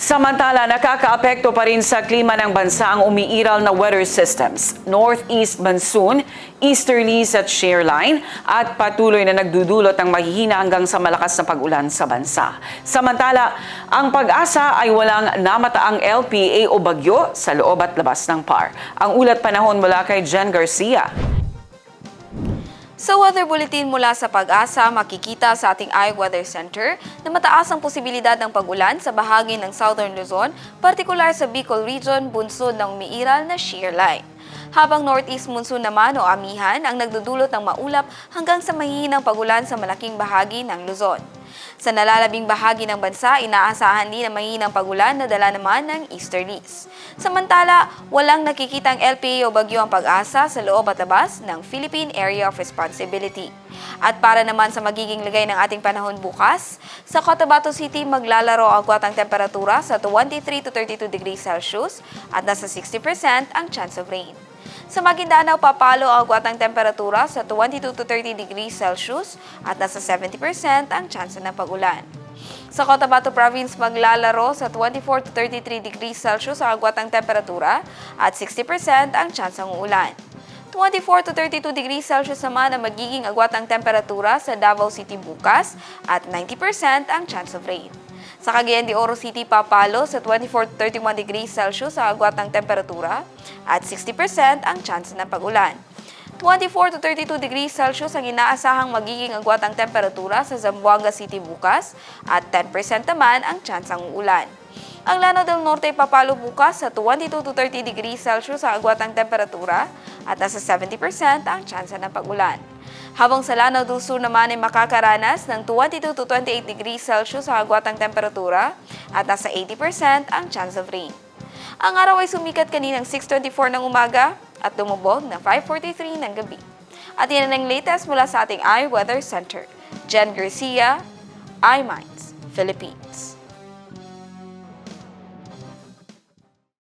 Samantala, nakakaapekto pa rin sa klima ng bansa ang umiiral na weather systems. Northeast monsoon, easterlies at shear line at patuloy na nagdudulot ng mahihina hanggang sa malakas na pag-ulan sa bansa. Samantala, ang Pag-asa ay walang namataang LPA o bagyo sa loob at labas ng PAR. Ang ulat panahon mula kay Jen Garcia. Sa weather bulletin mula sa Pag-asa, makikita sa ating iWeather Center na mataas ang posibilidad ng pag-ulan sa bahagi ng Southern Luzon, partikular sa Bicol Region, bunsod ng umiiral na shear line. Habang Northeast monsoon naman o amihan ang nagdudulot ng maulap hanggang sa mahihinang pag-ulan sa malaking bahagi ng Luzon. Sa nalalabing bahagi ng bansa, inaasahan din ang mahihinang pag-ulan na dala naman ng easterlies. Samantala, walang nakikitang LPA o bagyo ang Pag-asa sa loob at labas ng Philippine Area of Responsibility. At para naman sa magiging lagay ng ating panahon bukas, sa Cotabato City maglalaro ang agwatang temperatura sa 23 to 32 degrees Celsius at nasa 60% ang chance of rain. Sa Maguindanao, papalo ang agwatang temperatura sa 22 to 30 degrees Celsius at nasa 70% ang tsansa ng pag-ulan. Sa Cotabato Province, maglalaro sa 24 to 33 degrees Celsius ang agwatang temperatura at 60% ang tsansang uulan. 24 to 32 degrees Celsius naman ang magiging agwatang temperatura sa Davao City bukas at 90% ang chance of rain. Sa Cagayan de Oro City, papalo sa 24 to 31 degrees Celsius ang agwatang temperatura at 60% ang chance ng pag-ulan. 24 to 32 degrees Celsius ang inaasahang magiging agwatang temperatura sa Zamboanga City bukas at 10% naman ang chance ng uulan. Ang Lanao del Norte papalo bukas sa 22 to 30 degrees Celsius ang agwatang temperatura at nasa 70% ang chance ng pag-ulan. Habang sa Lanao del Sur naman ay makakaranas ng 22 to 28 degrees Celsius ang agwatang temperatura at nasa 80% ang chance of rain. Ang araw ay sumikat kaninang 6:24 ng umaga at lumubog na 5:43 ng gabi. At yan ang latest mula sa ating iWeather Center. Jen Garcia, iMinds, Philippines.